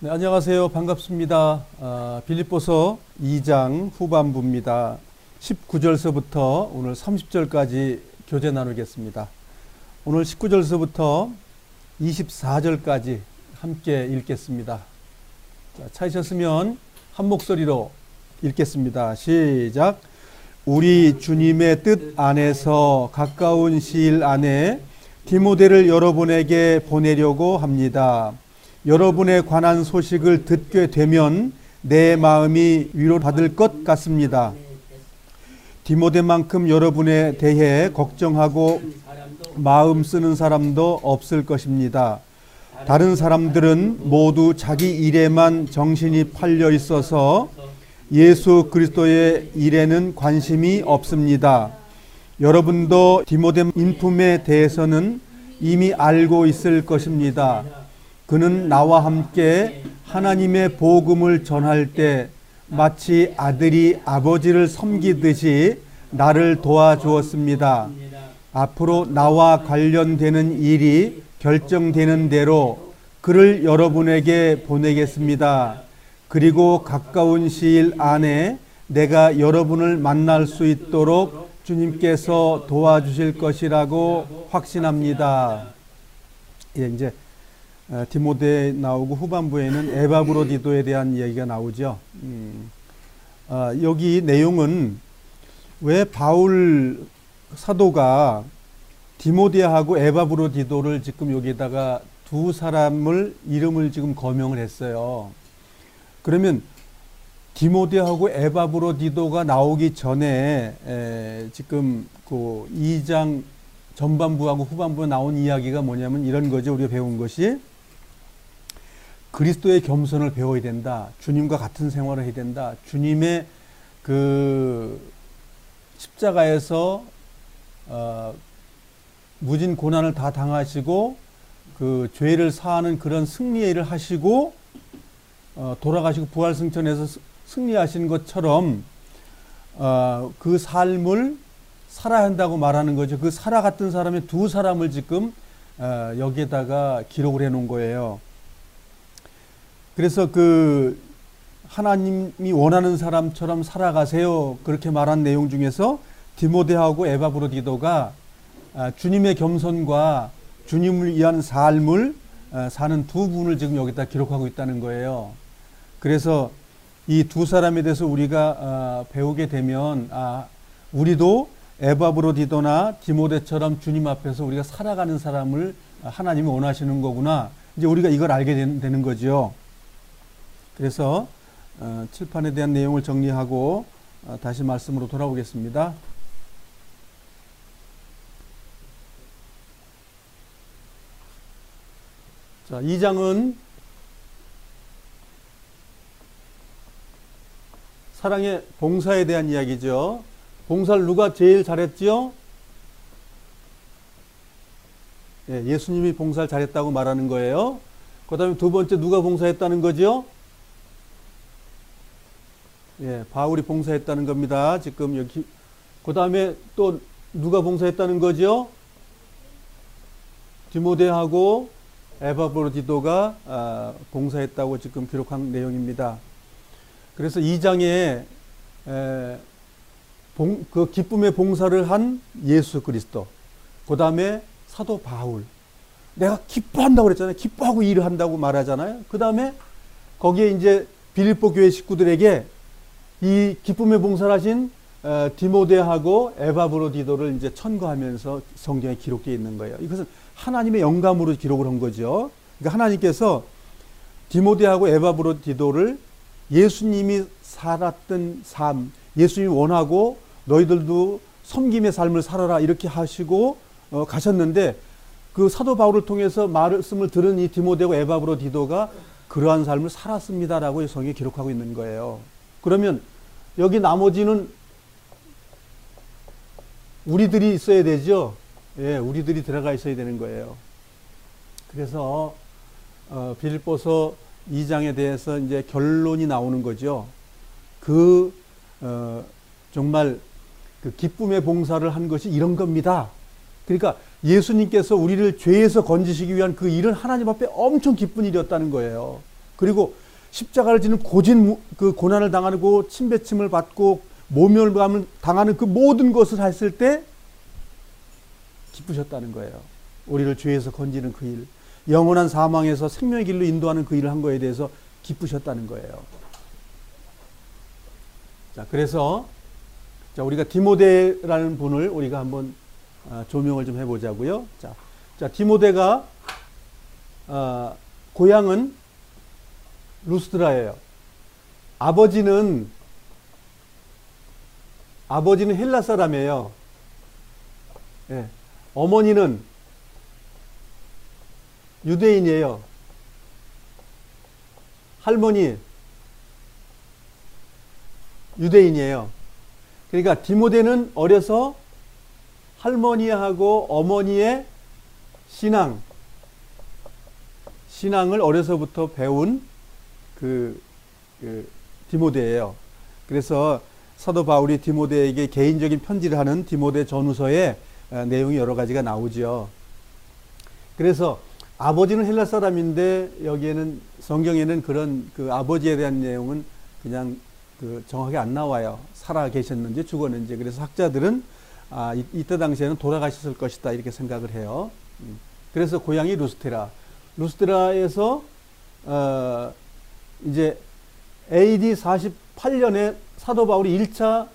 네, 안녕하세요. 반갑습니다. 빌립보서 2장 후반부입니다. 19절서부터 오늘 30절까지 교제 나누겠습니다. 오늘 19절서부터 24절까지 함께 읽겠습니다. 자, 찾으셨으면 한 목소리로 읽겠습니다. 시작. 우리 주님의 뜻 안에서 가까운 시일 안에 디모데를 여러분에게 보내려고 합니다. 여러분에 관한 소식을 듣게 되면 내 마음이 위로받을 것 같습니다. 디모데만큼 여러분에 대해 걱정하고 마음 쓰는 사람도 없을 것입니다. 다른 사람들은 모두 자기 일에만 정신이 팔려 있어서 예수 그리스도의 일에는 관심이 없습니다. 여러분도 디모데 인품에 대해서는 이미 알고 있을 것입니다. 그는 나와 함께 하나님의 복음을 전할 때 마치 아들이 아버지를 섬기듯이 나를 도와주었습니다. 앞으로 나와 관련되는 일이 결정되는 대로 그를 여러분에게 보내겠습니다. 그리고 가까운 시일 안에 내가 여러분을 만날 수 있도록 주님께서 도와주실 것이라고 확신합니다. 예, 이제 디모데에 나오고 후반부에는 에바브로디도에 대한 이야기가 나오죠. 여기 내용은 왜 바울 사도가 디모데하고 에바브로디도를 지금 여기다가 두 사람을 이름을 지금 거명을 했어요. 그러면 디모데하고 에바브로디도가 나오기 전에 지금 그 2장 전반부하고 후반부에 나온 이야기가 뭐냐면 이런 거죠. 우리가 배운 것이 그리스도의 겸손을 배워야 된다. 주님과 같은 생활을 해야 된다. 주님의 그 십자가에서 무진 고난을 다 당하시고 그 죄를 사하는 그런 승리의 일을 하시고 돌아가시고 부활승천에서 승리하신 것처럼 그 삶을 살아야 한다고 말하는 거죠. 그 사라 같은 사람의 두 사람을 지금 여기에다가 기록을 해 놓은 거예요. 그래서 그 하나님이 원하는 사람처럼 살아가세요. 그렇게 말한 내용 중에서 디모데하고 에바브로디도가 주님의 겸손과 주님을 위한 삶을 사는 두 분을 지금 여기다 기록하고 있다는 거예요. 그래서 이 두 사람에 대해서 우리가 배우게 되면 우리도 에바브로디도나 디모데처럼 주님 앞에서 우리가 살아가는 사람을 하나님이 원하시는 거구나. 이제 우리가 이걸 알게 되는 거죠. 그래서 칠판에 대한 내용을 정리하고 다시 말씀으로 돌아오겠습니다. 자, 2장은 사랑의 봉사에 대한 이야기죠. 봉사를 누가 제일 잘했지요? 예, 예수님이 봉사를 잘했다고 말하는 거예요. 그 다음에 두 번째 누가 봉사했다는 거죠? 예, 바울이 봉사했다는 겁니다. 지금 여기. 그 다음에 또 누가 봉사했다는 거죠? 디모데하고 에바브로디도가 봉사했다고 지금 기록한 내용입니다. 그래서 2장에 그 기쁨의 봉사를 한 예수 그리스도, 그 다음에 사도 바울, 내가 기뻐한다고 그랬잖아요. 기뻐하고 일을 한다고 말하잖아요. 그 다음에 거기에 이제 빌립보 교회 식구들에게 이 기쁨의 봉사를 하신 디모데하고 에바브로디도를 이제 천거하면서 성경에 기록되어 있는 거예요. 이것은 하나님의 영감으로 기록을 한 거죠. 그러니까 하나님께서 디모데하고 에바브로디도를 예수님이 살았던 삶, 예수님이 원하고 너희들도 섬김의 삶을 살아라 이렇게 하시고 가셨는데 그 사도 바울을 통해서 말씀을 들은 이 디모데하고 에바브로디도가 그러한 삶을 살았습니다라고 성경에 기록하고 있는 거예요. 그러면 여기 나머지는 우리들이 있어야 되죠. 예, 우리들이 들어가 있어야 되는 거예요. 그래서 빌립보서 2장에 대해서 이제 결론이 나오는 거죠. 정말 그 기쁨의 봉사를 한 것이 이런 겁니다. 그러니까 예수님께서 우리를 죄에서 건지시기 위한 그 일은 하나님 앞에 엄청 기쁜 일이었다는 거예요. 그리고 십자가를 지는 고진 그 고난을 당하고 침뱉음을 받고 모멸감을 당하는 그 모든 것을 했을 때 기쁘셨다는 거예요. 우리를 죄에서 건지는 그 일, 영원한 사망에서 생명의 길로 인도하는 그 일을 한 거에 대해서 기쁘셨다는 거예요. 자, 그래서 자, 우리가 디모데라는 분을 우리가 한번 조명을 좀 해보자고요. 자, 디모데가 고향은 루스드라예요. 아버지는 헬라 사람이에요. 예. 어머니는 유대인이에요. 할머니 유대인이에요. 그러니까 디모데는 어려서 할머니하고 어머니의 신앙을 어려서부터 배운 그 디모데예요. 그래서 사도 바울이 디모데에게 개인적인 편지를 하는 디모데 전후서에 내용이 여러 가지가 나오죠. 그래서 아버지는 헬라 사람인데 여기에는 성경에는 그런 그 아버지에 대한 내용은 그냥 그 정확히 안 나와요. 살아 계셨는지 죽었는지. 그래서 학자들은 이때 당시에는 돌아가셨을 것이다 이렇게 생각을 해요. 그래서 고향이 루스드라에서 이제 AD 48년에 사도 바울이 1차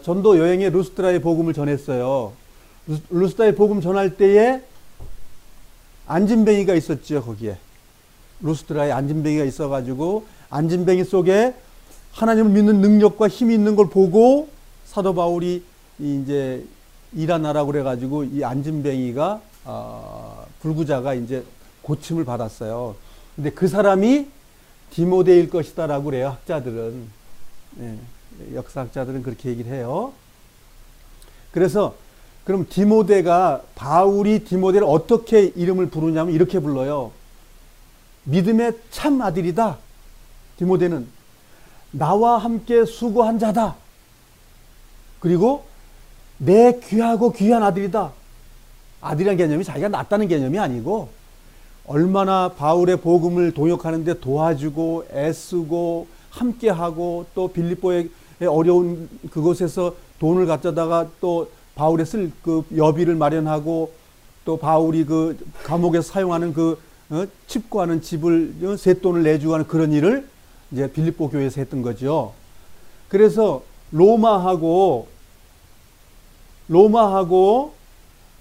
전도 여행에 루스드라의 복음을 전했어요. 루스드라의 복음 전할 때에 안진뱅이가 있었죠. 거기에 루스드라에 안진뱅이가 있어가지고 안진뱅이 속에 하나님을 믿는 능력과 힘이 있는 걸 보고 사도 바울이 이제 일어나라고 그래가지고 이 안진뱅이가 불구자가 이제 고침을 받았어요. 근데 그 사람이 디모데일 것이다라고 그래요. 학자들은. 네, 역사학자들은 그렇게 얘기를 해요. 그래서 그럼 바울이 디모데를 어떻게 이름을 부르냐면 이렇게 불러요. 믿음의 참 아들이다. 디모데는 나와 함께 수고한 자다. 그리고 내 귀하고 귀한 아들이다. 아들이라는 개념이 자기가 낳았다는 개념이 아니고 얼마나 바울의 복음을 동역하는데 도와주고 애쓰고 함께하고 또 빌립보의 어려운 그곳에서 돈을 갖다가 또 바울의 쓸 그 여비를 마련하고 또 바울이 그 감옥에서 사용하는 그 칩구하는 집을 쇳돈을 내주고 하는 그런 일을 이제 빌립보 교회에서 했던 거죠. 그래서 로마하고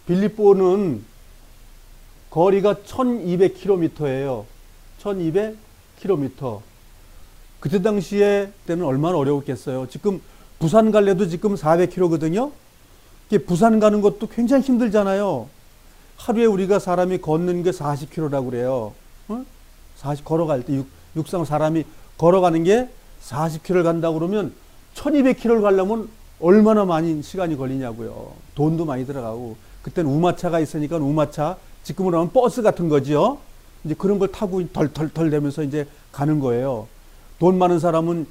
빌립보는 거리가 1200km예요. 1200km. 그때 당시에 때는 얼마나 어려웠겠어요. 지금 부산 갈래도 지금 400km거든요. 부산 가는 것도 굉장히 힘들잖아요. 하루에 우리가 사람이 걷는 게 40km라고 그래요. 40 걸어갈 때 육상 사람이 걸어가는 게 40km를 간다고 그러면 1200km를 가려면 얼마나 많이 시간이 걸리냐고요. 돈도 많이 들어가고. 그때는 우마차가 있으니까 우마차, 지금으로 하면 버스 같은 거지요. 이제 그런 걸 타고 덜덜덜 대면서 이제 가는 거예요. 돈 많은 사람은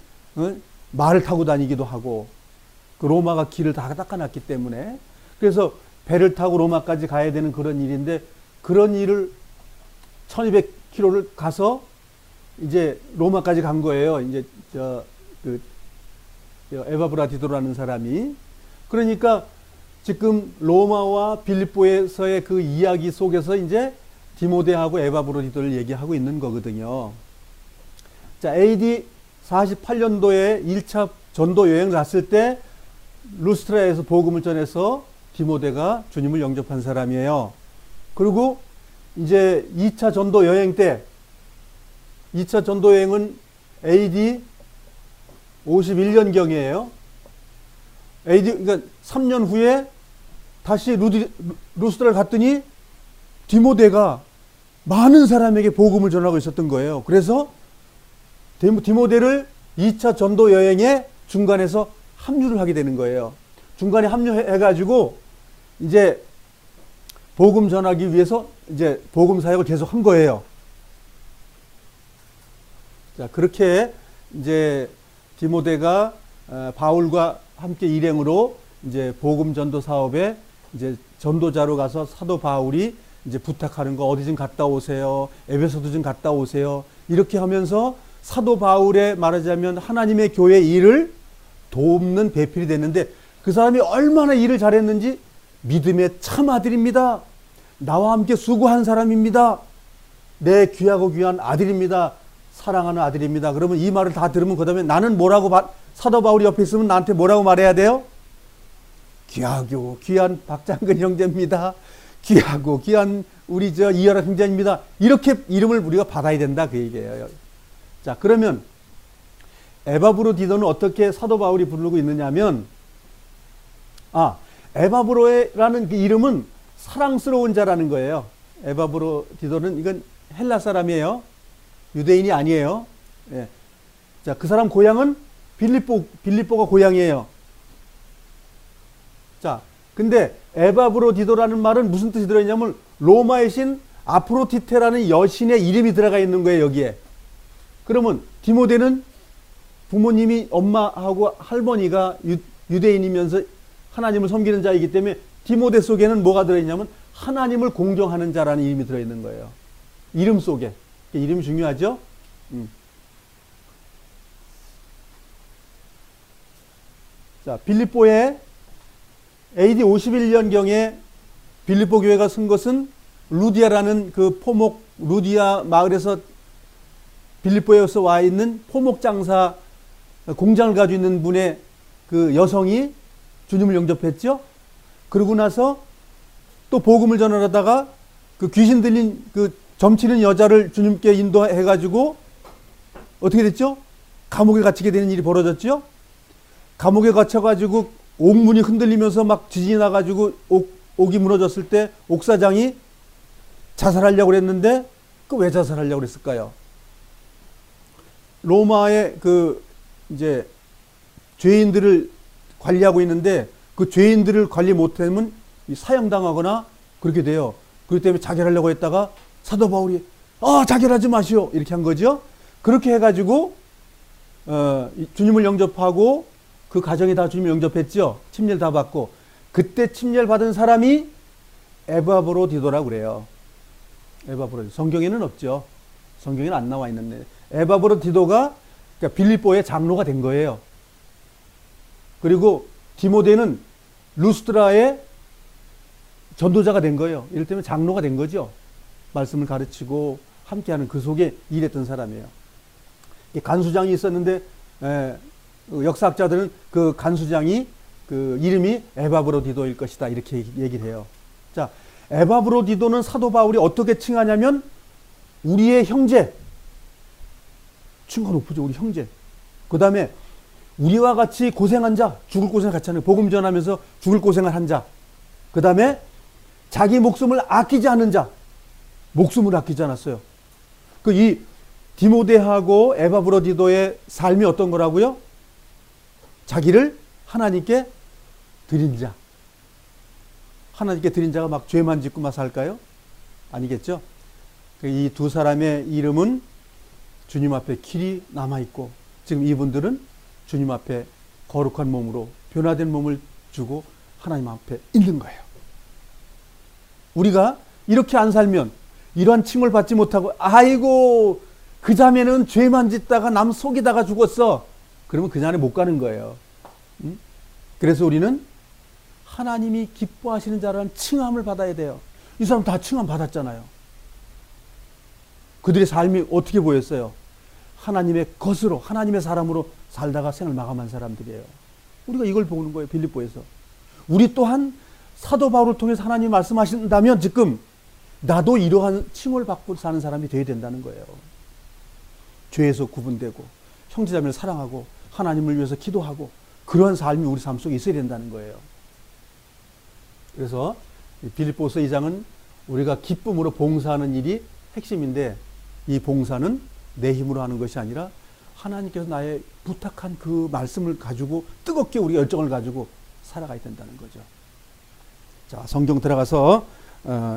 말을 타고 다니기도 하고, 그 로마가 길을 다 닦아놨기 때문에. 그래서 배를 타고 로마까지 가야 되는 그런 일인데, 그런 일을 1200km를 가서 이제 로마까지 간 거예요. 이제 에바브라디도라는 사람이. 그러니까 지금 로마와 빌립보에서의 그 이야기 속에서 이제 디모데하고 에바브라디도를 얘기하고 있는 거거든요. 자, AD 48년도에 1차 전도 여행을 갔을 때 루스트라에서 복음을 전해서 디모데가 주님을 영접한 사람이에요. 그리고 이제 2차 전도 여행 때, 2차 전도 여행은 AD 51년경이에요. 그러니까 3년 후에 다시 루스드라를 갔더니 디모데가 많은 사람에게 복음을 전하고 있었던 거예요. 그래서 디모데를 2차 전도 여행에 중간에서 합류를 하게 되는 거예요. 중간에 합류해가지고 이제 복음 전하기 위해서 이제 복음 사역을 계속 한 거예요. 자, 그렇게 이제 디모데가 바울과 함께 일행으로 이제 복음 전도 사업에 이제 전도자로 가서 사도 바울이 이제 부탁하는 거, 어디 좀 갔다 오세요. 에베소도 좀 갔다 오세요. 이렇게 하면서 사도 바울의 말하자면 하나님의 교회 일을 돕는 배필이 됐는데 그 사람이 얼마나 일을 잘했는지 믿음의 참 아들입니다. 나와 함께 수고한 사람입니다. 내 귀하고 귀한 아들입니다. 사랑하는 아들입니다. 그러면 이 말을 다 들으면 그 다음에 나는 뭐라고 사도 바울이 옆에 있으면 나한테 뭐라고 말해야 돼요? 귀하고 귀한 박장근 형제입니다. 귀하고 귀한 우리 이열학 형제입니다. 이렇게 이름을 우리가 받아야 된다 그 얘기예요. 자, 그러면 에바브로디도는 어떻게 사도 바울이 부르고 있느냐면 에바브로라는 그 이름은 사랑스러운 자라는 거예요. 에바브로디도는 이건 헬라 사람이에요. 유대인이 아니에요. 예. 자, 그 사람 고향은 빌립보가 고향이에요. 자, 근데 에바브로디도라는 말은 무슨 뜻이 들어있냐면 로마의 신 아프로디테라는 여신의 이름이 들어가 있는 거예요, 여기에. 그러면 디모데는 부모님이 엄마하고 할머니가 유대인이면서 하나님을 섬기는 자이기 때문에 디모데 속에는 뭐가 들어있냐면 하나님을 공경하는 자라는 이름이 들어있는 거예요. 이름 속에. 이름이 중요하죠? 자, 빌립보에 AD 51년경에 빌립보 교회가 쓴 것은 루디아라는 그 루디아 마을에서 빌립보에서 와 있는 포목 장사 공장을 가지고 있는 분의 그 여성이 주님을 영접했죠. 그러고 나서 또 복음을 전하다가 그 귀신 들린 그 점치는 여자를 주님께 인도해가지고 어떻게 됐죠? 감옥에 갇히게 되는 일이 벌어졌죠. 감옥에 갇혀가지고 옥문이 흔들리면서 막 지진이 나가지고 옥이 무너졌을 때 옥사장이 자살하려고 그랬는데 왜 자살하려고 그랬을까요? 로마의 그 이제 죄인들을 관리하고 있는데 그 죄인들을 관리 못하면 사형당하거나 그렇게 돼요. 그렇기 때문에 자결하려고 했다가 사도 바울이 자결하지 마시오 이렇게 한 거죠. 그렇게 해가지고 주님을 영접하고 그 가정이 다 주님을 영접했죠. 침례를 다 받고 그때 침례를 받은 사람이 에바브로디도라고 그래요. 에바브로디도 성경에는 없죠. 성경에는 안 나와 있는데 에바브로디도가 그러니까 빌립보의 장로가 된 거예요. 그리고 디모데는 루스드라의 전도자가 된 거예요. 이를테면 장로가 된 거죠. 말씀을 가르치고 함께하는 그 속에 일했던 사람이에요. 간수장이 있었는데 역사학자들은 그 간수장이 그 이름이 에바브로디도일 것이다 이렇게 얘기를 해요. 자, 에바브로디도는 사도 바울이 어떻게 칭하냐면 우리의 형제. 칭호가 높으죠. 우리 형제. 그 다음에 우리와 같이 고생한 자, 죽을 고생을 같이 하는 복음 전하면서 죽을 고생을 한 자. 그 다음에 자기 목숨을 아끼지 않은 자. 목숨을 아끼지 않았어요. 이 디모데하고 에바브로디도의 삶이 어떤 거라고요? 자기를 하나님께 드린 자. 하나님께 드린 자가 막 죄만 짓고 막 살까요? 아니겠죠? 이 두 사람의 이름은 주님 앞에 길이 남아있고 지금 이분들은 주님 앞에 거룩한 몸으로 변화된 몸을 주고 하나님 앞에 있는 거예요. 우리가 이렇게 안 살면 이러한 칭을 받지 못하고 아이고 그 자매는 죄만 짓다가 남 속이다가 죽었어. 그러면 그 자리에 못 가는 거예요. 그래서 우리는 하나님이 기뻐하시는 자라는 칭함을 받아야 돼요. 이 사람 다 칭함 받았잖아요. 그들의 삶이 어떻게 보였어요? 하나님의 것으로 하나님의 사람으로 살다가 생을 마감한 사람들이에요. 우리가 이걸 보는 거예요. 빌립보에서. 우리 또한 사도 바울을 통해서 하나님이 말씀하신다면 지금 나도 이러한 칭을 받고 사는 사람이 되어야 된다는 거예요. 죄에서 구분되고 형제자매를 사랑하고 하나님을 위해서 기도하고 그러한 삶이 우리 삶 속에 있어야 된다는 거예요. 그래서 빌립보서 2장은 우리가 기쁨으로 봉사하는 일이 핵심인데 이 봉사는 내 힘으로 하는 것이 아니라 하나님께서 나의 부탁한 그 말씀을 가지고 뜨겁게 우리 열정을 가지고 살아가야 된다는 거죠. 자, 성경 들어가서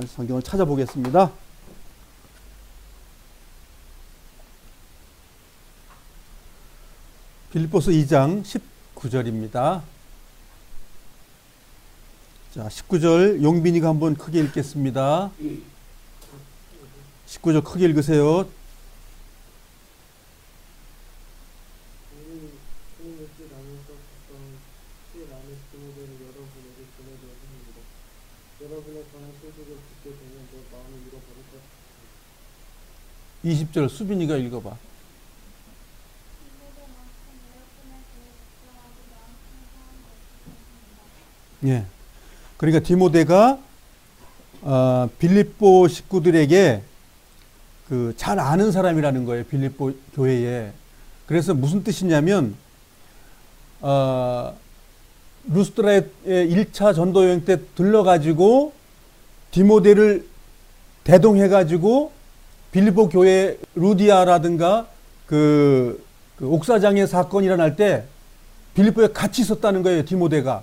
성경을 찾아보겠습니다. 빌립보서 2장 19절입니다. 자, 19절 용빈이가 한번 크게 읽겠습니다. 19절 크게 읽으세요. 여러분의 관한 소식을 듣게 되면 내 마음이 잃어버릴 것. 20절 수빈이가 읽어봐. 예. 그러니까 디모데가 빌립보 식구들에게 그 잘 아는 사람이라는 거예요. 빌립보 교회에. 그래서 무슨 뜻이냐면 루스드라의 1차 전도 여행 때 들러가지고 디모데를 대동해가지고 빌립보 교회 루디아라든가 그 옥사장의 사건이 일어날 때 빌립보에 같이 있었다는 거예요. 디모데가.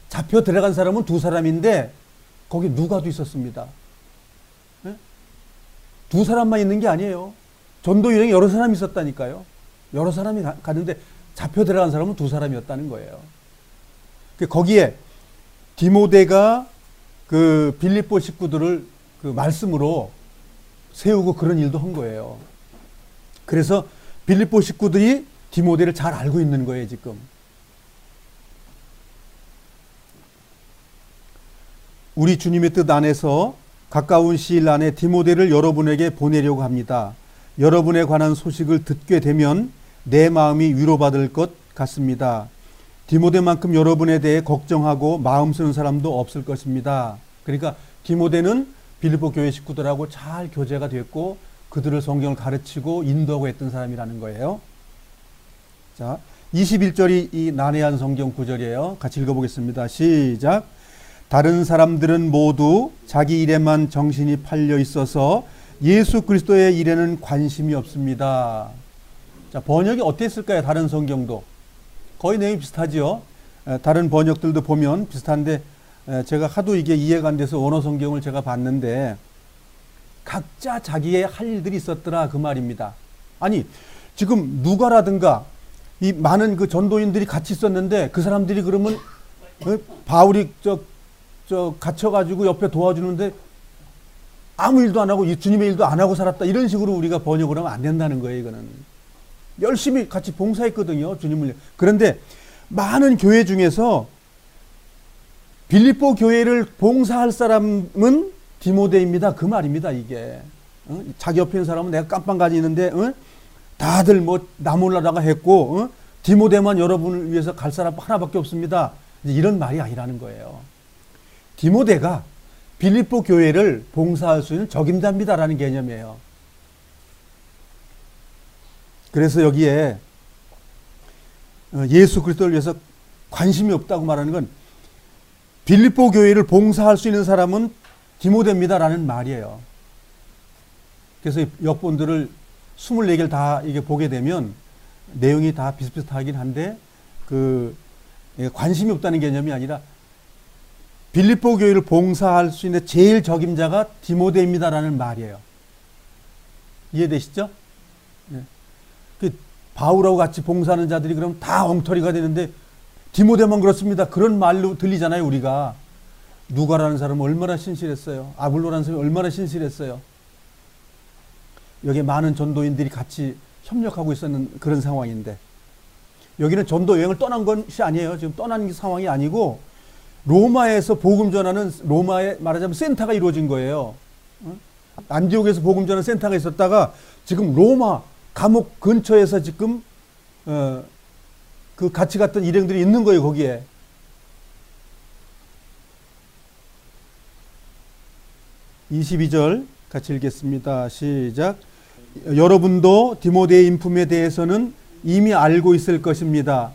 잡혀 들어간 사람은 2사람인데 거기 누가도 있었습니다. 네? 2사람만 있는 게 아니에요. 전도 여행에 여러 사람이 있었다니까요. 여러 사람이 갔는데 잡혀 들어간 사람은 2사람이었다는 거예요. 거기에 디모데가 그 빌립보 식구들을 그 말씀으로 세우고 그런 일도 한 거예요. 그래서 빌립보 식구들이 디모데를 잘 알고 있는 거예요, 지금. 우리 주님의 뜻 안에서 가까운 시일 안에 디모데를 여러분에게 보내려고 합니다. 여러분에 관한 소식을 듣게 되면 내 마음이 위로받을 것 같습니다. 디모데만큼 여러분에 대해 걱정하고 마음 쓰는 사람도 없을 것입니다. 그러니까 디모데는 빌립보 교회 식구들하고 잘 교제가 됐고 그들을 성경을 가르치고 인도하고 했던 사람이라는 거예요. 자, 21절이 이 난해한 성경 구절이에요. 같이 읽어보겠습니다. 시작. 다른 사람들은 모두 자기 일에만 정신이 팔려 있어서 예수 그리스도의 일에는 관심이 없습니다. 자, 번역이 어땠을까요? 다른 성경도 거의 내용이 비슷하지요. 다른 번역들도 보면 비슷한데 제가 하도 이게 이해가 안 돼서 원어 성경을 제가 봤는데 각자 자기의 할 일들이 있었더라 그 말입니다. 아니 지금 누가라든가 이 많은 그 전도인들이 같이 있었는데 그 사람들이 그러면 바울이 갇혀가지고 옆에 도와주는데 아무 일도 안 하고 이 주님의 일도 안 하고 살았다 이런 식으로 우리가 번역을 하면 안 된다는 거예요. 이거는 열심히 같이 봉사했거든요, 주님을. 그런데 많은 교회 중에서 빌립보 교회를 봉사할 사람은 디모데입니다. 그 말입니다, 이게. 자기 옆에 있는 사람은 내가 깜빵까지 있는데 다들 뭐 나 몰라다가 했고 디모데만 여러분을 위해서 갈 사람 하나밖에 없습니다. 이런 말이 아니라는 거예요. 디모데가 빌립보 교회를 봉사할 수 있는 적임자입니다라는 개념이에요. 그래서 여기에 예수 그리스도를 위해서 관심이 없다고 말하는 건 빌립보 교회를 봉사할 수 있는 사람은 디모데입니다라는 말이에요. 그래서 역본들을 24개를 다 이게 보게 되면 내용이 다 비슷비슷하긴 한데 관심이 없다는 개념이 아니라 빌립보 교회를 봉사할 수 있는 제일 적임자가 디모데입니다라는 말이에요. 이해되시죠? 네. 바울하고 같이 봉사하는 자들이 그럼 다 엉터리가 되는데 디모데만 그렇습니다. 그런 말로 들리잖아요, 우리가. 누가라는 사람은 얼마나 신실했어요. 아볼로라는 사람이 얼마나 신실했어요. 여기에 많은 전도인들이 같이 협력하고 있었는 그런 상황인데 여기는 전도 여행을 떠난 것이 아니에요. 지금 떠난 상황이 아니고 로마에서 복음 전하는 로마에 말하자면 센터가 이루어진 거예요. 안디옥에서 복음 전하는 센터가 있었다가 지금 로마 감옥 근처에서 지금 그 같이 갔던 일행들이 있는 거예요, 거기에. (22절) 같이 읽겠습니다. 시작. 여러분도 디모데의 인품에 대해서는 이미 알고 있을 것입니다.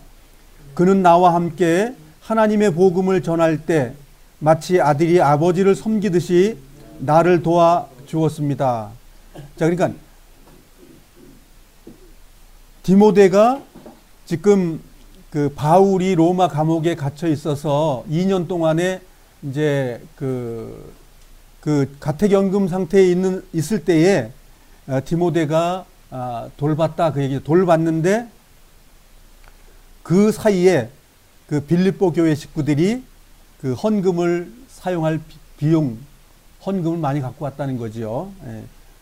그는 나와 함께 하나님의 복음을 전할 때 마치 아들이 아버지를 섬기듯이 나를 도와 주었습니다. 자, 그러니까 디모데가 지금 그 바울이 로마 감옥에 갇혀 있어서 2년 동안에 이제 그 가택연금 상태에 있을 때에 디모데가 돌봤다 그 얘기. 돌봤는데 그 사이에 그 빌립보 교회 식구들이 그 헌금을 사용할 비용 헌금을 많이 갖고 왔다는 거지요.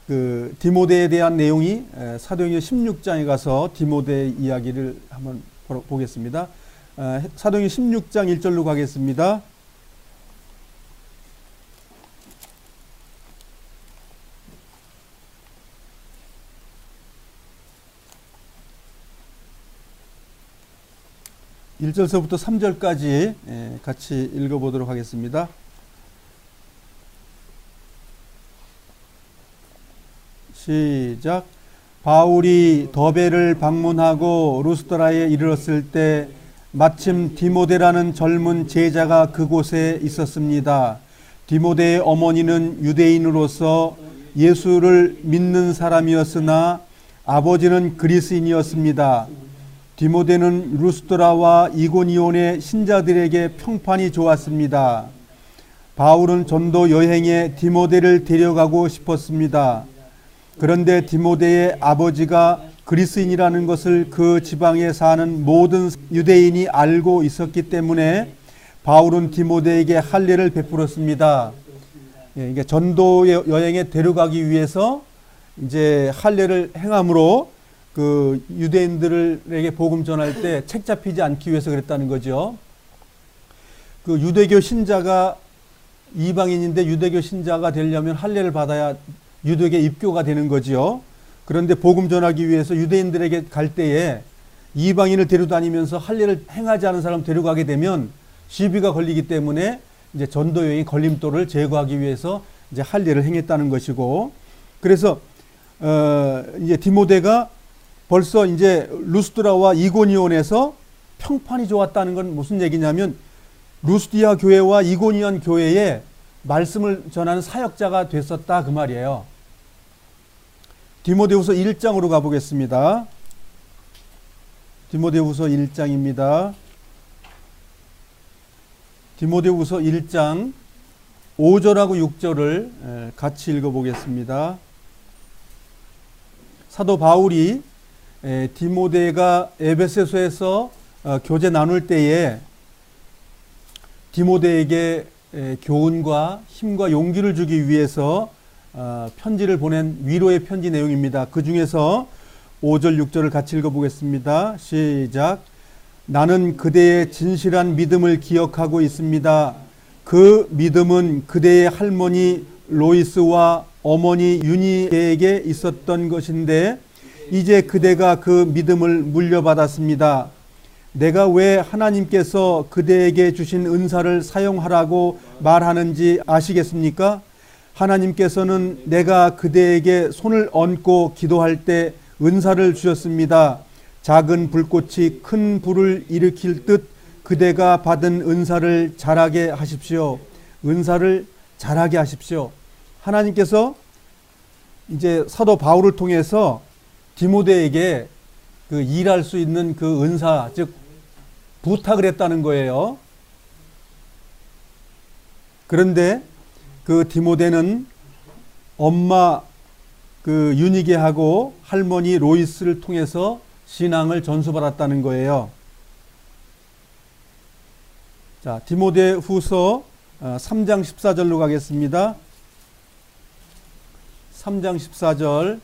그 디모데에 대한 내용이 사도행전 16장에 가서 디모데 이야기를 한번 보겠습니다. 사도행전 16장 1절로 가겠습니다. 1절서부터 3절까지 같이 읽어보도록 하겠습니다. 시작. 바울이 더베를 방문하고 루스드라에 이르렀을 때 마침 디모데라는 젊은 제자가 그곳에 있었습니다. 디모데의 어머니는 유대인으로서 예수를 믿는 사람이었으나 아버지는 그리스인이었습니다. 디모데는 루스드라와 이고니온의 신자들에게 평판이 좋았습니다. 바울은 전도 여행에 디모데를 데려가고 싶었습니다. 그런데 디모데의 아버지가 그리스인이라는 것을 그 지방에 사는 모든 유대인이 알고 있었기 때문에 바울은 디모데에게 할례를 베풀었습니다. 이게 전도 여행에 데려가기 위해서 이제 할례를 행함으로 그 유대인들에게 복음 전할 때 책 잡히지 않기 위해서 그랬다는 거죠. 그 유대교 신자가 이방인인데 유대교 신자가 되려면 할례를 받아야 유대교에 입교가 되는 거지요. 그런데 복음 전하기 위해서 유대인들에게 갈 때에 이방인을 데려다니면서 할례를 행하지 않은 사람 데려가게 되면 시비가 걸리기 때문에 이제 전도 여행의 걸림돌을 제거하기 위해서 이제 할례를 행했다는 것이고, 그래서 이제 디모데가 벌써 이제 루스드라와 이고니온에서 평판이 좋았다는 건 무슨 얘기냐면 루스디아 교회와 이고니온 교회에 말씀을 전하는 사역자가 됐었다 그 말이에요. 디모데후서 1장으로 가보겠습니다. 디모데후서 1장입니다. 디모데후서 1장 5절하고 6절을 같이 읽어보겠습니다. 사도 바울이 디모데가 에베소서에서 교제 나눌 때에 디모데에게 교훈과 힘과 용기를 주기 위해서 편지를 보낸 위로의 편지 내용입니다. 그 중에서 5절 6절을 같이 읽어보겠습니다. 시작. 나는 그대의 진실한 믿음을 기억하고 있습니다. 그 믿음은 그대의 할머니 로이스와 어머니 유니에게 있었던 것인데 이제 그대가 그 믿음을 물려받았습니다. 내가 왜 하나님께서 그대에게 주신 은사를 사용하라고 말하는지 아시겠습니까? 하나님께서는 내가 그대에게 손을 얹고 기도할 때 은사를 주셨습니다. 작은 불꽃이 큰 불을 일으킬 듯 그대가 받은 은사를 자라게 하십시오. 은사를 자라게 하십시오. 하나님께서 이제 사도 바울을 통해서 디모데에게 그 일할 수 있는 그 은사, 즉 부탁을 했다는 거예요. 그런데 그 디모데는 엄마 그 유니게하고 할머니 로이스를 통해서 신앙을 전수받았다는 거예요. 자, 디모데 후서 3장 14절로 가겠습니다. 3장 14절.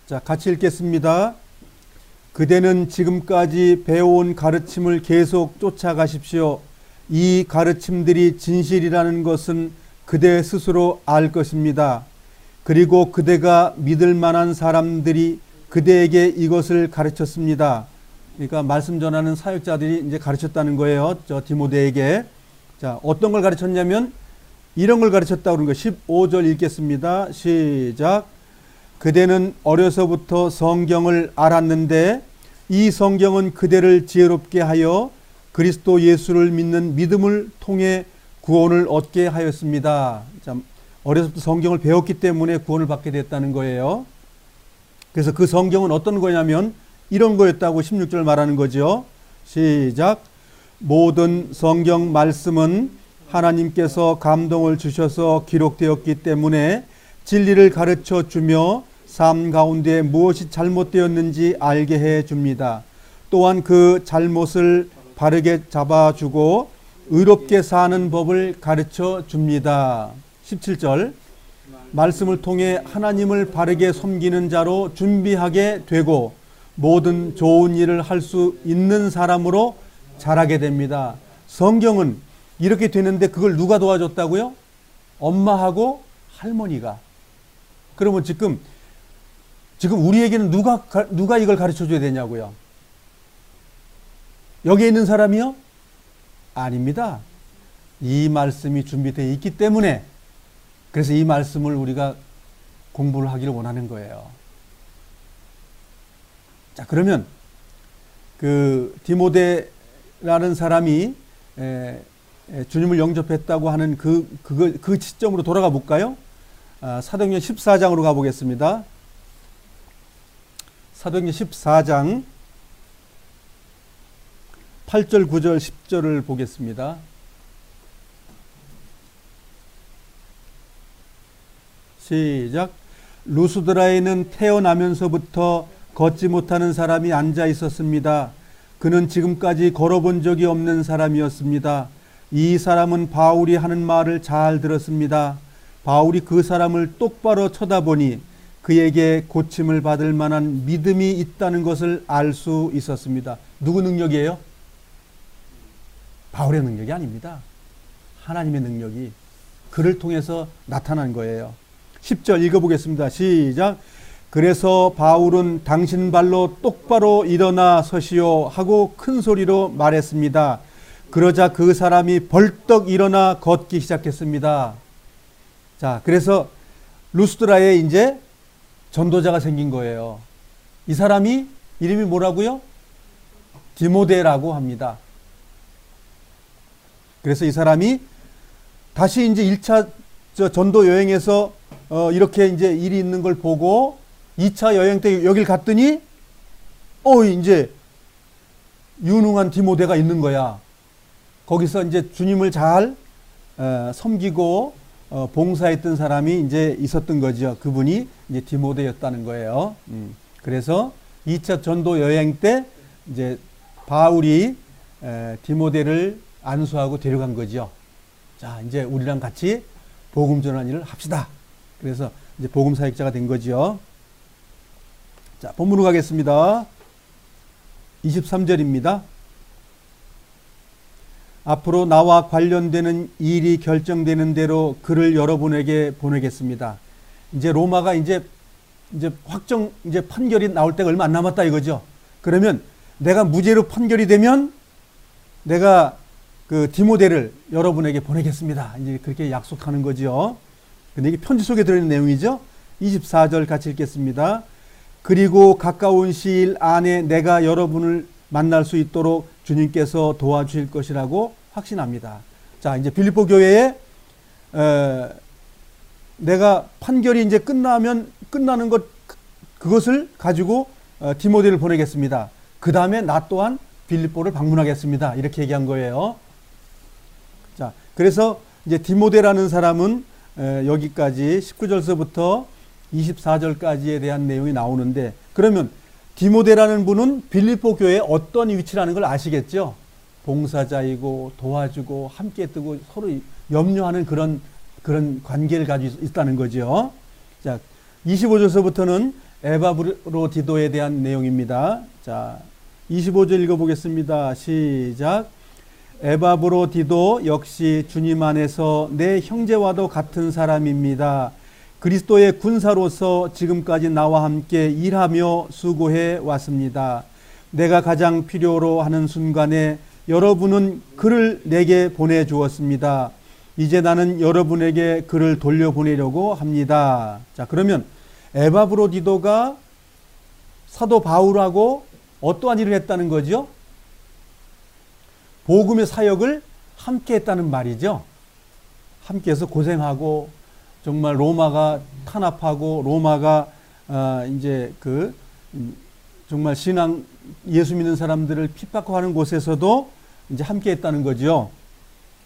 자, 같이 읽겠습니다. 그대는 지금까지 배워온 가르침을 계속 쫓아가십시오. 이 가르침들이 진실이라는 것은 그대 스스로 알 것입니다. 그리고 그대가 믿을 만한 사람들이 그대에게 이것을 가르쳤습니다. 그러니까 말씀 전하는 사역자들이 이제 가르쳤다는 거예요. 저 디모데에게. 자, 어떤 걸 가르쳤냐면 이런 걸 가르쳤다고 그런 거. 15절 읽겠습니다. 시작. 그대는 어려서부터 성경을 알았는데 이 성경은 그대를 지혜롭게 하여 그리스도 예수를 믿는 믿음을 통해 구원을 얻게 하였습니다. 참, 어려서부터 성경을 배웠기 때문에 구원을 받게 됐다는 거예요. 그래서 그 성경은 어떤 거냐면 이런 거였다고 16절 말하는 거죠. 시작. 모든 성경 말씀은 하나님께서 감동을 주셔서 기록되었기 때문에 진리를 가르쳐 주며 삶 가운데 무엇이 잘못되었는지 알게 해 줍니다. 또한 그 잘못을 바르게 잡아주고 의롭게 사는 법을 가르쳐 줍니다. 17절. 말씀을 통해 하나님을 바르게 섬기는 자로 준비하게 되고 모든 좋은 일을 할 수 있는 사람으로 자라게 됩니다. 성경은 이렇게 되는데 그걸 누가 도와줬다고요? 엄마하고 할머니가. 그러면 지금 우리에게는 누가 이걸 가르쳐 줘야 되냐고요? 여기에 있는 사람이요? 아닙니다. 이 말씀이 준비되어 있기 때문에 그래서 이 말씀을 우리가 공부를 하기를 원하는 거예요. 자, 그러면 그 디모데라는 사람이 주님을 영접했다고 하는 그 시점으로 돌아가 볼까요? 사도행전 14장으로 가보겠습니다. 사도행전 14장 8절, 9절, 10절을 보겠습니다. 시작. 루스드라에는 태어나면서부터 걷지 못하는 사람이 앉아 있었습니다. 그는 지금까지 걸어본 적이 없는 사람이었습니다. 이 사람은 바울이 하는 말을 잘 들었습니다. 바울이 그 사람을 똑바로 쳐다보니 그에게 고침을 받을 만한 믿음이 있다는 것을 알 수 있었습니다. 누구 능력이에요? 바울의 능력이 아닙니다. 하나님의 능력이 그를 통해서 나타난 거예요. 10절 읽어보겠습니다. 시작. 그래서 바울은 당신 발로 똑바로 일어나 서시오 하고 큰 소리로 말했습니다. 그러자 그 사람이 벌떡 일어나 걷기 시작했습니다. 자, 그래서 루스드라에 이제 전도자가 생긴 거예요. 이 사람이 이름이 뭐라고요? 디모데라고 합니다. 그래서 이 사람이 다시 이제 1차 전도 여행에서 이렇게 이제 일이 있는 걸 보고 2차 여행 때 여길 갔더니 이제 유능한 디모데가 있는 거야. 거기서 이제 주님을 잘 섬기고 봉사했던 사람이 이제 있었던 거죠. 그분이 이제 디모데였다는 거예요. 그래서 2차 전도 여행 때 이제 바울이 디모데를 안수하고 데려간 거죠. 자, 이제 우리랑 같이 복음 전환 일을 합시다. 그래서 이제 복음 사역자가 된 거죠. 자, 본문으로 가겠습니다. 23절입니다. 앞으로 나와 관련되는 일이 결정되는 대로 그를 여러분에게 보내겠습니다. 이제 로마가 이제 확정 이제 판결이 나올 때가 얼마 안 남았다 이거죠. 그러면 내가 무죄로 판결이 되면 내가 그 디모데를 여러분에게 보내겠습니다. 이제 그렇게 약속하는 거죠. 근데 이게 편지 속에 들어있는 내용이죠. 24절 같이 읽겠습니다. 그리고 가까운 시일 안에 내가 여러분을 만날 수 있도록 주님께서 도와주실 것이라고 확신합니다. 자, 이제 빌립보 교회에 내가 판결이 이제 끝나는 그것을 가지고 디모데를 보내겠습니다. 그 다음에 나 또한 빌립보를 방문하겠습니다. 이렇게 얘기한 거예요. 자, 그래서 이제 디모데라는 사람은 여기까지 19절서부터 24절까지에 대한 내용이 나오는데, 그러면 디모데라는 분은 빌립보 교회에 어떤 위치라는 걸 아시겠죠? 봉사자이고 도와주고 함께 뜨고 서로 염려하는 그런 관계를 가지고 있다는 거죠. 자, 25절서부터는 에바브로디도에 대한 내용입니다. 자, 25절 읽어보겠습니다. 시작. 에바브로디도 역시 주님 안에서 내 형제와도 같은 사람입니다. 그리스도의 군사로서 지금까지 나와 함께 일하며 수고해 왔습니다. 내가 가장 필요로 하는 순간에 여러분은 그를 내게 보내주었습니다. 이제 나는 여러분에게 그를 돌려보내려고 합니다. 자, 그러면 에바브로디도가 사도 바울하고 어떠한 일을 했다는 거죠? 복음의 사역을 함께 했다는 말이죠. 함께 해서 고생하고 정말 로마가 탄압하고 로마가 이제 정말 신앙 예수 믿는 사람들을 핍박하는 곳에서도 이제 함께 했다는 거죠.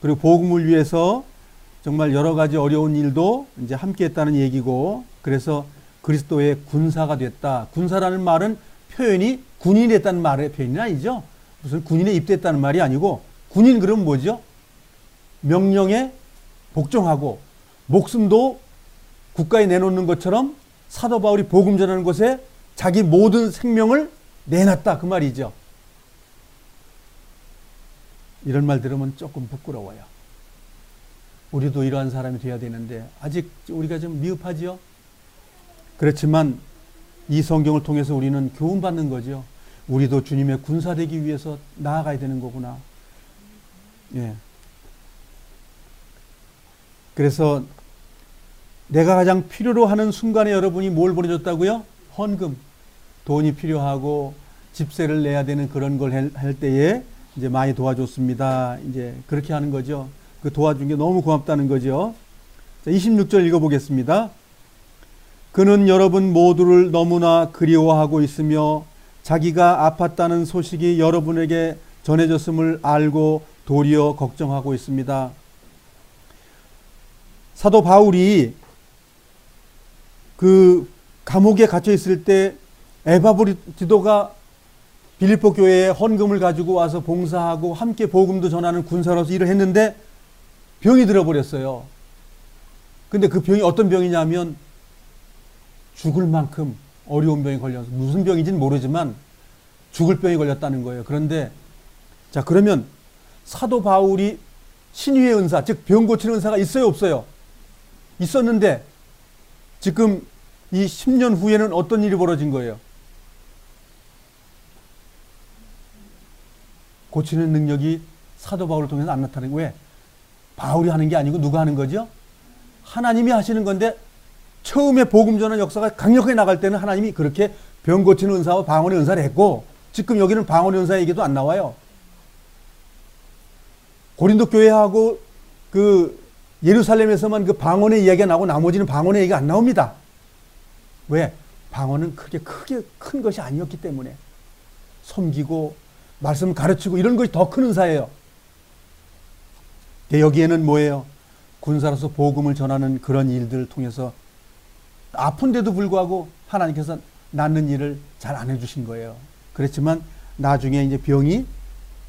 그리고 복음을 위해서 정말 여러 가지 어려운 일도 이제 함께 했다는 얘기고, 그래서 그리스도의 군사가 됐다. 군사라는 말은 표현이 군인이 됐다는 말의 표현이 아니죠. 무슨 군인에 입대했다는 말이 아니고, 군인 그러면 뭐죠? 명령에 복종하고 목숨도 국가에 내놓는 것처럼 사도 바울이 복음 전하는 곳에 자기 모든 생명을 내놨다 그 말이죠. 이런 말 들으면 조금 부끄러워요. 우리도 이러한 사람이 되어야 되는데 아직 우리가 좀 미흡하지요. 그렇지만 이 성경을 통해서 우리는 교훈받는 거죠. 우리도 주님의 군사 되기 위해서 나아가야 되는 거구나. 예. 그래서 내가 가장 필요로 하는 순간에 여러분이 뭘 보내줬다고요? 헌금. 돈이 필요하고 집세를 내야 되는 그런 걸 할 때에 이제 많이 도와줬습니다. 이제 그렇게 하는 거죠. 그 도와준 게 너무 고맙다는 거죠. 자, 26절 읽어보겠습니다. 그는 여러분 모두를 너무나 그리워하고 있으며 자기가 아팠다는 소식이 여러분에게 전해졌음을 알고 도리어 걱정하고 있습니다. 사도 바울이 그 감옥에 갇혀 있을 때 에바브로디도가 빌립보 교회에 헌금을 가지고 와서 봉사하고 함께 복음도 전하는 군사로서 일을 했는데 병이 들어버렸어요. 근데 그 병이 어떤 병이냐면 죽을 만큼 어려운 병이 걸려서 무슨 병인지는 모르지만 죽을 병이 걸렸다는 거예요. 그런데 자, 그러면 사도 바울이 신유의 은사, 즉 병 고치는 은사가 있어요, 없어요? 있었는데 지금 이 10년 후에는 어떤 일이 벌어진 거예요? 고치는 능력이 사도 바울을 통해서 안 나타나는 거예요. 왜? 바울이 하는 게 아니고 누가 하는 거죠? 하나님이 하시는 건데 처음에 복음 전하는 역사가 강력하게 나갈 때는 하나님이 그렇게 병 고치는 은사와 방언의 은사를 했고 지금 여기는 방언의 은사 얘기도 안 나와요. 고린도 교회하고 그 예루살렘에서만 그 방언의 이야기가 나오고 나머지는 방언의 얘기가 안 나옵니다. 왜? 방언은 크게 큰 것이 아니었기 때문에 섬기고 말씀 가르치고 이런 것이 더 큰 은사예요. 여기에는 뭐예요? 군사로서 복음을 전하는 그런 일들을 통해서 아픈데도 불구하고 하나님께서 낫는 일을 잘 안 해주신 거예요. 그렇지만 나중에 이제 병이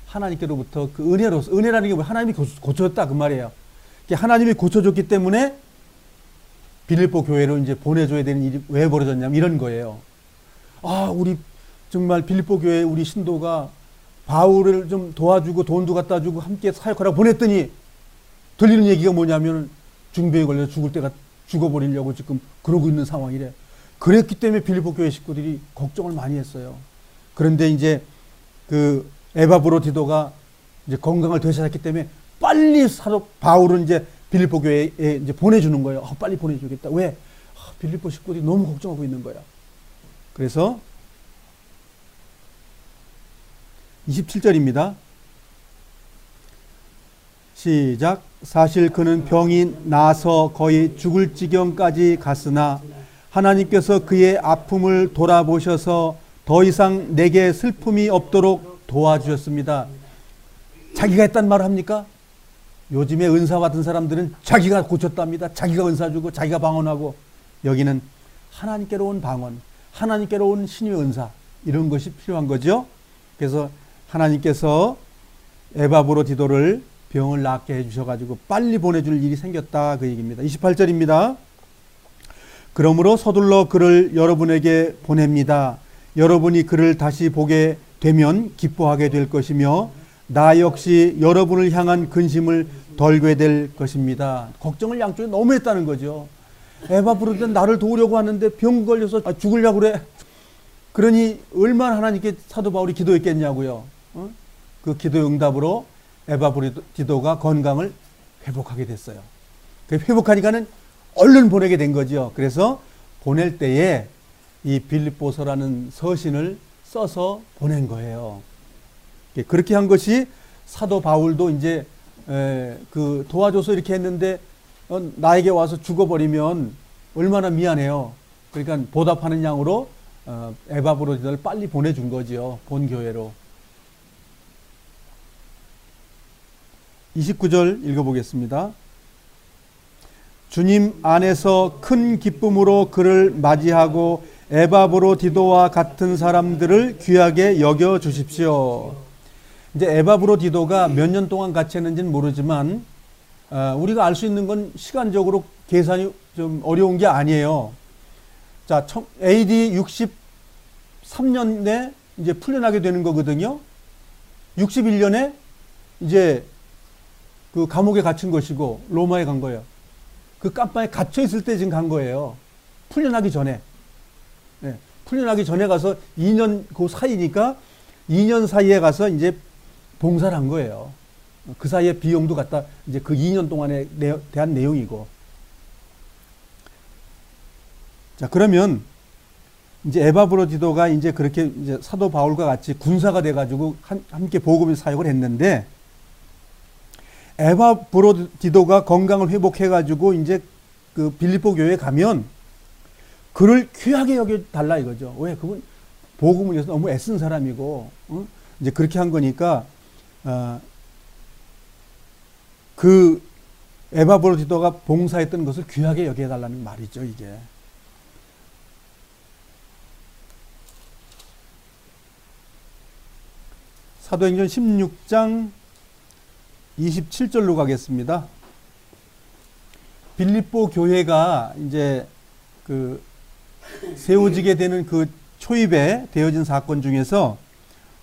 하나님께로부터 그 은혜로서, 은혜라는 게 뭐 하나님이 고쳐줬다 그 말이에요. 하나님이 고쳐줬기 때문에 빌립보 교회로 이제 보내줘야 되는 일이 왜 벌어졌냐면 이런 거예요. 아, 우리 정말 빌립보 교회 우리 신도가 바울을 좀 도와주고 돈도 갖다 주고 함께 사역하라고 보냈더니 들리는 얘기가 뭐냐면 중병에 걸려 죽을 때가 죽어버리려고 지금 그러고 있는 상황이래. 그랬기 때문에 빌립보 교회 식구들이 걱정을 많이 했어요. 그런데 이제 그 에바브로디도가 이제 건강을 되찾았기 때문에 빨리 사도 바울은 이제 빌립보 교회에 이제 보내주는 거예요. 빨리 보내주겠다. 왜? 빌립보 식구들이 너무 걱정하고 있는 거야. 그래서 27절입니다. 시작. 사실 그는 병이 나서 거의 죽을 지경까지 갔으나 하나님께서 그의 아픔을 돌아보셔서 더 이상 내게 슬픔이 없도록 도와주셨습니다. 자기가 했단 말을 합니까? 요즘에 은사 받은 사람들은 자기가 고쳤답니다. 자기가 은사 주고 자기가 방언하고, 여기는 하나님께로 온 방언, 하나님께로 온 신의 은사, 이런 것이 필요한 거죠. 그래서 하나님께서 에바브로디도를 병을 낫게 해주셔가지고 빨리 보내줄 일이 생겼다, 그 얘기입니다. 28절입니다. 그러므로 서둘러 그를 여러분에게 보냅니다. 여러분이 그를 다시 보게 되면 기뻐하게 될 것이며 나 역시 여러분을 향한 근심을 덜게 될 것입니다. 걱정을 양쪽에 너무 했다는 거죠. 에바브로디도 나를 도우려고 하는데 병 걸려서 죽으려고 그래. 그러니 얼마나 하나님께 사도 바울이 기도했겠냐고요. 그 기도 응답으로 에바브로디도가 건강을 회복하게 됐어요. 회복하니까는 얼른 보내게 된 거죠. 그래서 보낼 때에 이 빌립보서라는 서신을 써서 보낸 거예요. 그렇게 한 것이 사도 바울도 이제 그 도와줘서 이렇게 했는데 나에게 와서 죽어버리면 얼마나 미안해요. 그러니까 보답하는 양으로 에바브로디도를 빨리 보내준 거지요. 본 교회로. 29절 읽어보겠습니다. 주님 안에서 큰 기쁨으로 그를 맞이하고 에바브로디도와 같은 사람들을 귀하게 여겨 주십시오. 이제 에바브로디도가 몇 년 동안 같이 했는지는 모르지만 우리가 알 수 있는 건 시간적으로 계산이 좀 어려운 게 아니에요. 자, AD 63년에 이제 풀려나게 되는 거거든요. 61년에 이제 그 감옥에 갇힌 것이고 로마에 간 거예요. 그 깜빵에 갇혀 있을 때 지금 간 거예요. 풀려나기 전에. 네. 풀려나기 전에 가서 2년 그 사이니까 2년 사이에 가서 이제 봉사를 한 거예요. 그 사이에 비용도 갖다 이제 그 2년 동안에 대한 내용이고. 자, 그러면 이제 에바브로디도가 이제 그렇게 이제 사도 바울과 같이 군사가 돼가지고 함께 복음을 사역을 했는데, 에바브로디도가 건강을 회복해가지고 이제 그 빌립보 교회에 가면 그를 귀하게 여겨달라 이거죠. 왜? 그분 복음을 위해서 너무 애쓴 사람이고, 이제 그렇게 한 거니까, 그 에바브로디도가 봉사했던 것을 귀하게 여겨달라는 말이죠, 이게. 사도행전 16장 27절로 가겠습니다. 빌립보 교회가 이제 그 세워지게 되는 그 초입에 되어진 사건 중에서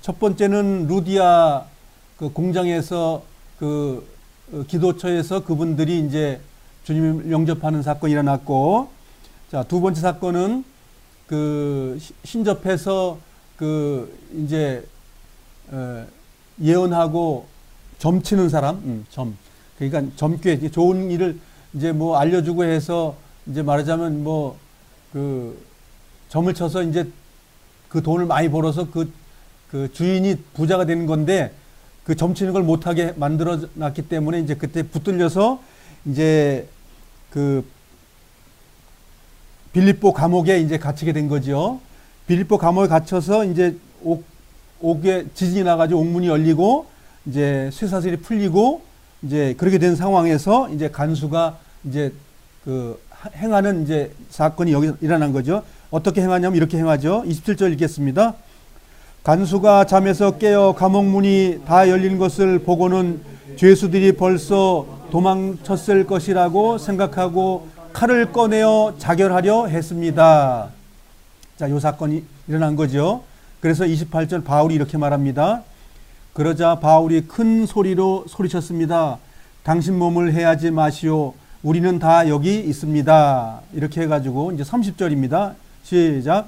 첫 번째는 루디아 그 공장에서 그 기도처에서 그분들이 이제 주님을 영접하는 사건이 일어났고, 자, 두 번째 사건은 그 신접해서 그 이제 예언하고 점치는 사람, 그러니까 점괘, 좋은 일을 이제 뭐 알려주고 해서 이제 말하자면 뭐 그 점을 쳐서 이제 그 돈을 많이 벌어서 그 주인이 부자가 되는 건데, 그 점치는 걸 못하게 만들어 놨기 때문에 이제 그때 붙들려서 이제 그 빌립보 감옥에 이제 갇히게 된 거죠. 빌립보 감옥에 갇혀서 이제 옥에 지진이 나가지고 옥문이 열리고 이제 쇠사슬이 풀리고 이제 그렇게 된 상황에서 이제 간수가 이제 그 행하는 이제 사건이 여기 일어난 거죠. 어떻게 행하냐면 이렇게 행하죠. 27절 읽겠습니다. 간수가 잠에서 깨어 감옥문이 다 열린 것을 보고는 죄수들이 벌써 도망쳤을 것이라고 생각하고 칼을 꺼내어 자결하려 했습니다. 자, 이 사건이 일어난 거죠. 그래서 28절 바울이 이렇게 말합니다. 그러자 바울이 큰 소리로 소리쳤습니다. 당신 몸을 해하지 마시오. 우리는 다 여기 있습니다. 이렇게 해가지고 이제 30절입니다. 시작.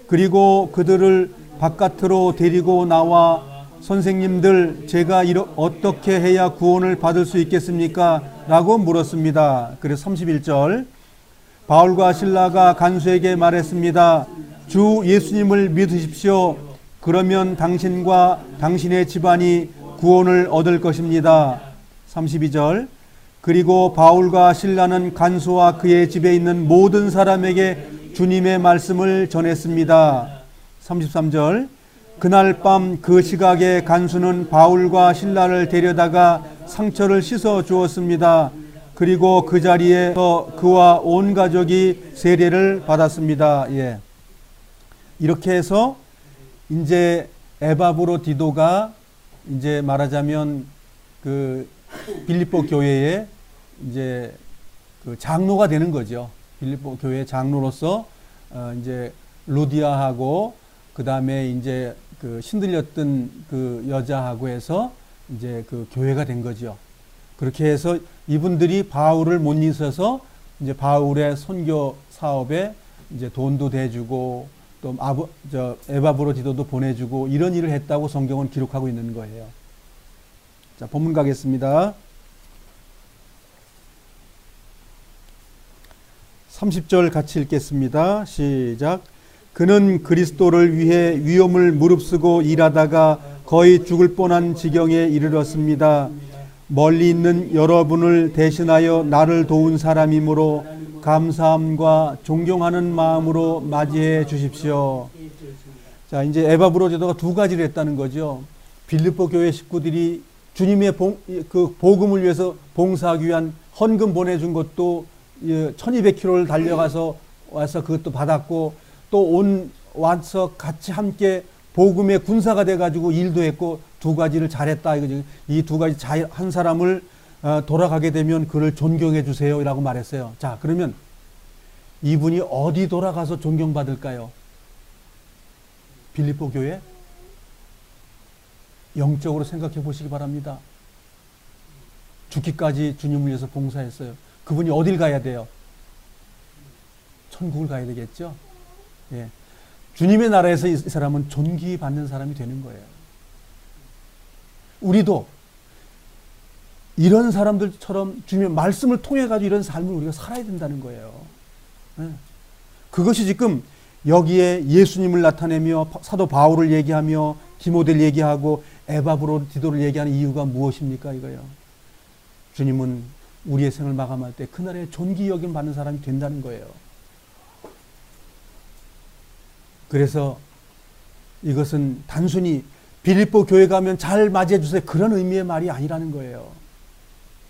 그리고 그들을 바깥으로 데리고 나와 선생님들, 제가 어떻게 해야 구원을 받을 수 있겠습니까? 라고 물었습니다. 그래서 31절. 바울과 실라가 간수에게 말했습니다. 주 예수님을 믿으십시오. 그러면 당신과 당신의 집안이 구원을 얻을 것입니다. 32절. 그리고 바울과 실라는 간수와 그의 집에 있는 모든 사람에게 주님의 말씀을 전했습니다. 33절. 그날 밤 그 시각에 간수는 바울과 실라를 데려다가 상처를 씻어 주었습니다. 그리고 그 자리에서 그와 온 가족이 세례를 받았습니다. 예. 이렇게 해서 이제 에바브로디도가 이제 말하자면 그 빌립보 교회의 이제 그 장로가 되는 거죠. 빌립보 교회 장로로서 이제 루디아하고 그 다음에 이제 그 신들렸던 그 여자하고 해서 이제 그 교회가 된 거죠. 그렇게 해서 이분들이 바울을 못 잊어서 이제 바울의 선교 사업에 이제 돈도 대주고 또 에바브로디도도 보내주고 이런 일을 했다고 성경은 기록하고 있는 거예요. 자, 본문 가겠습니다. 30절 같이 읽겠습니다. 시작. 그는 그리스도를 위해 위험을 무릅쓰고 일하다가 거의 죽을 뻔한 지경에 이르렀습니다. 멀리 있는 여러분을 대신하여 나를 도운 사람이므로 감사함과 존경하는 마음으로 맞이해 주십시오. 자, 이제 에바브로디도가 두 가지를 했다는 거죠. 빌립보 교회 식구들이 주님의 그 복음을 위해서 봉사하기 위한 헌금 보내준 것도 1200km를 달려가서 와서 그것도 받았고 또 와서 같이 함께 복음의 군사가 돼가지고 일도 했고 두 가지를 잘했다 이거죠. 이 두 가지 한 사람을 돌아가게 되면 그를 존경해 주세요 라고 말했어요. 자, 그러면 이분이 어디 돌아가서 존경받을까요? 빌립보 교회? 영적으로 생각해 보시기 바랍니다. 죽기까지 주님을 위해서 봉사했어요. 그분이 어딜 가야 돼요? 천국을 가야 되겠죠? 예. 주님의 나라에서 이 사람은 존귀받는 사람이 되는 거예요. 우리도 이런 사람들처럼 주님의 말씀을 통해 가지고 이런 삶을 우리가 살아야 된다는 거예요. 네. 그것이 지금 여기에 예수님을 나타내며 사도 바울을 얘기하며 디모데를 얘기하고 에바브로디도를 얘기하는 이유가 무엇입니까? 이거요. 주님은 우리의 생을 마감할 때 그날에 존귀 여김 받는 사람이 된다는 거예요. 그래서 이것은 단순히 빌립보 교회 가면 잘 맞이해 주세요 그런 의미의 말이 아니라는 거예요.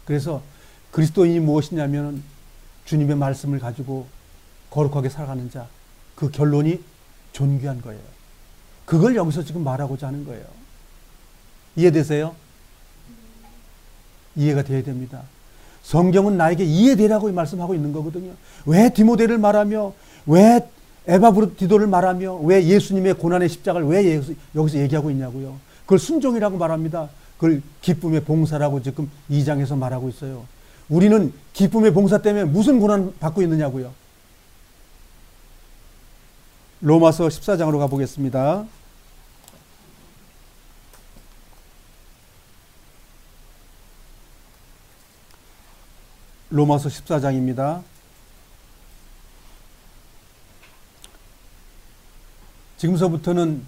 그래서 그리스도인이 무엇이냐면 주님의 말씀을 가지고 거룩하게 살아가는 자, 그 결론이 존귀한 거예요. 그걸 여기서 지금 말하고자 하는 거예요. 이해되세요? 이해가 돼야 됩니다. 성경은 나에게 이해되라고 말씀하고 있는 거거든요. 왜 디모데를 말하며, 왜 에바브로디도를 말하며, 왜 예수님의 고난의 십자가를 왜 여기서 얘기하고 있냐고요. 그걸 순종이라고 말합니다. 그걸 기쁨의 봉사라고 지금 2장에서 말하고 있어요. 우리는 기쁨의 봉사 때문에 무슨 고난 받고 있느냐고요. 로마서 14장으로 가보겠습니다. 로마서 14장입니다. 지금서부터는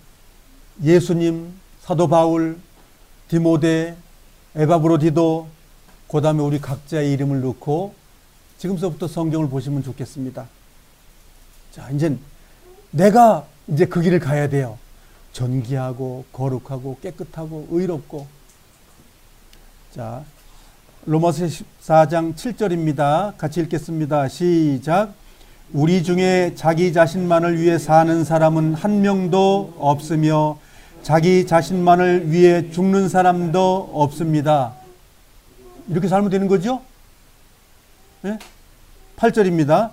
예수님, 사도 바울, 디모데, 에바브로디도, 그 다음에 우리 각자의 이름을 넣고 지금서부터 성경을 보시면 좋겠습니다. 자, 내가 이제 그 길을 가야 돼요. 존귀하고 거룩하고 깨끗하고 의롭고. 자, 로마서 14장 7절입니다. 같이 읽겠습니다. 시작. 우리 중에 자기 자신만을 위해 사는 사람은 한 명도 없으며 자기 자신만을 위해 죽는 사람도 없습니다. 이렇게 살면 되는 거죠? 네? 8절입니다.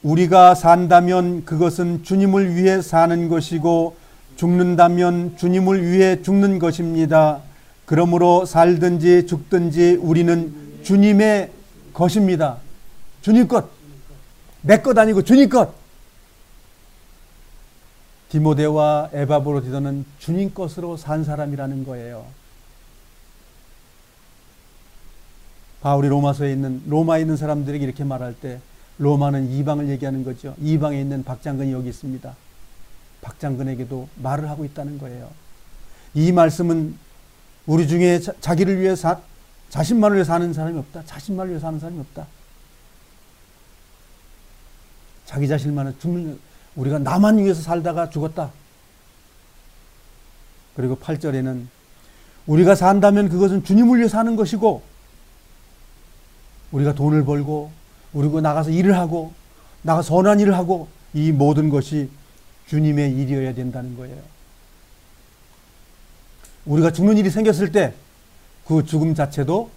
우리가 산다면 그것은 주님을 위해 사는 것이고 죽는다면 주님을 위해 죽는 것입니다. 그러므로 살든지 죽든지 우리는 주님의 것입니다. 주님 것. 내 것 아니고 주님 것. 디모데와 에바브로디도는 주님 것으로 산 사람이라는 거예요. 바울이 로마에 있는 사람들에게 이렇게 말할 때 로마는 이방을 얘기하는 거죠. 이방에 있는 박장근이 여기 있습니다. 박장근에게도 말을 하고 있다는 거예요. 이 말씀은 우리 중에 자기를 위해 자신만을 위해 사는 사람이 없다. 자신만을 위해 사는 사람이 없다. 자기 자신만을 우리가 나만 위해서 살다가 죽었다. 그리고 8절에는 우리가 산다면 그것은 주님을 위해 사는 것이고 우리가 돈을 벌고 우리가 나가서 일을 하고 나가서 선한 일을 하고 이 모든 것이 주님의 일이어야 된다는 거예요. 우리가 죽는 일이 생겼을 때 그 죽음 자체도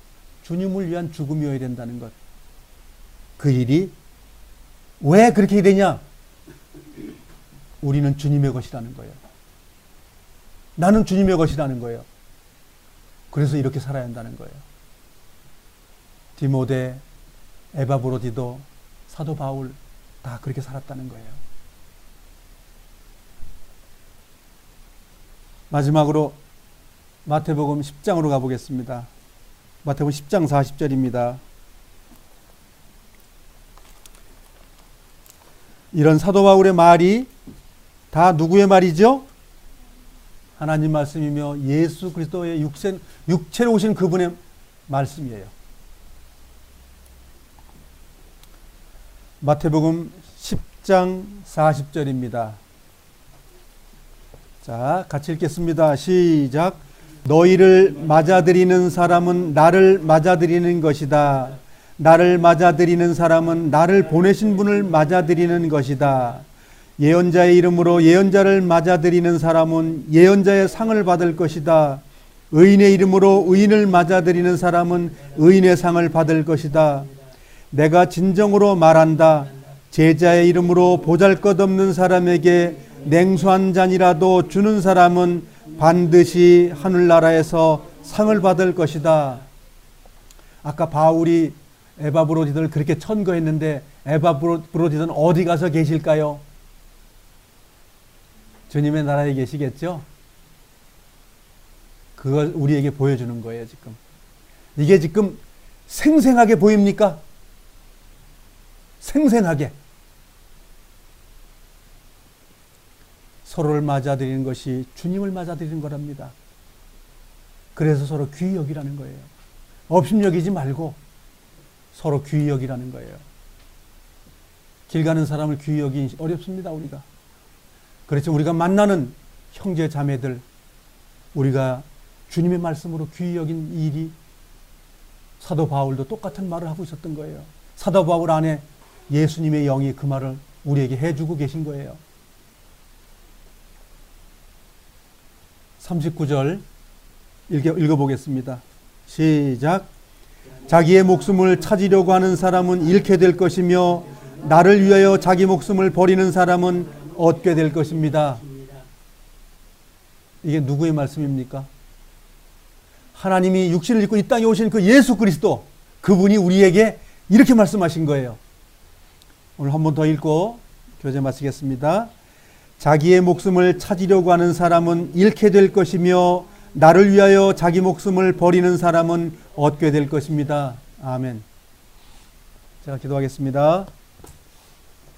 주님을 위한 죽음이어야 된다는 것. 그 일이 왜 그렇게 되냐? 우리는 주님의 것이라는 거예요. 나는 주님의 것이라는 거예요. 그래서 이렇게 살아야 한다는 거예요. 디모데, 에바브로디도, 사도 바울 다 그렇게 살았다는 거예요. 마지막으로 마태복음 10장으로 가보겠습니다. 마태복음 10장 40절입니다. 이런 사도 바울의 말이 다 누구의 말이죠? 하나님 말씀이며 예수 그리스도의 육체로 오신 그분의 말씀이에요. 마태복음 10장 40절입니다. 자, 같이 읽겠습니다. 시작. 너희를 맞아들이는 사람은 나를 맞아들이는 것이다. 나를 맞아들이는 사람은 나를 보내신 분을 맞아들이는 것이다. 예언자의 이름으로 예언자를 맞아들이는 사람은 예언자의 상을 받을 것이다. 의인의 이름으로 의인을 맞아들이는 사람은 의인의 상을 받을 것이다. 내가 진정으로 말한다. 제자의 이름으로 보잘것없는 사람에게 냉수 한 잔이라도 주는 사람은 반드시 하늘나라에서 상을 받을 것이다. 아까 바울이 에바브로디도를 그렇게 천거했는데 에바브로디도는 어디 가서 계실까요? 주님의 나라에 계시겠죠? 그걸 우리에게 보여주는 거예요, 지금. 이게 지금 생생하게 보입니까? 생생하게. 서로를 맞아들이는 것이 주님을 맞아들이는 거랍니다. 그래서 서로 귀히 여기라는 거예요. 업신여기지 말고 서로 귀히 여기라는 거예요. 길 가는 사람을 귀히 여기기 어렵습니다, 우리가. 그렇죠. 우리가 만나는 형제 자매들, 우리가 주님의 말씀으로 귀히 여긴 일이 사도 바울도 똑같은 말을 하고 있었던 거예요. 사도 바울 안에 예수님의 영이 그 말을 우리에게 해주고 계신 거예요. 39절 읽어보겠습니다. 시작. 자기의 목숨을 찾으려고 하는 사람은 잃게 될 것이며 나를 위하여 자기 목숨을 버리는 사람은 얻게 될 것입니다. 이게 누구의 말씀입니까? 하나님이 육신을 입고 이 땅에 오신 그 예수 그리스도, 그분이 우리에게 이렇게 말씀하신 거예요. 오늘 한 번 더 읽고 교제 마치겠습니다. 자기의 목숨을 찾으려고 하는 사람은 잃게 될 것이며 나를 위하여 자기 목숨을 버리는 사람은 얻게 될 것입니다. 아멘. 제가 기도하겠습니다.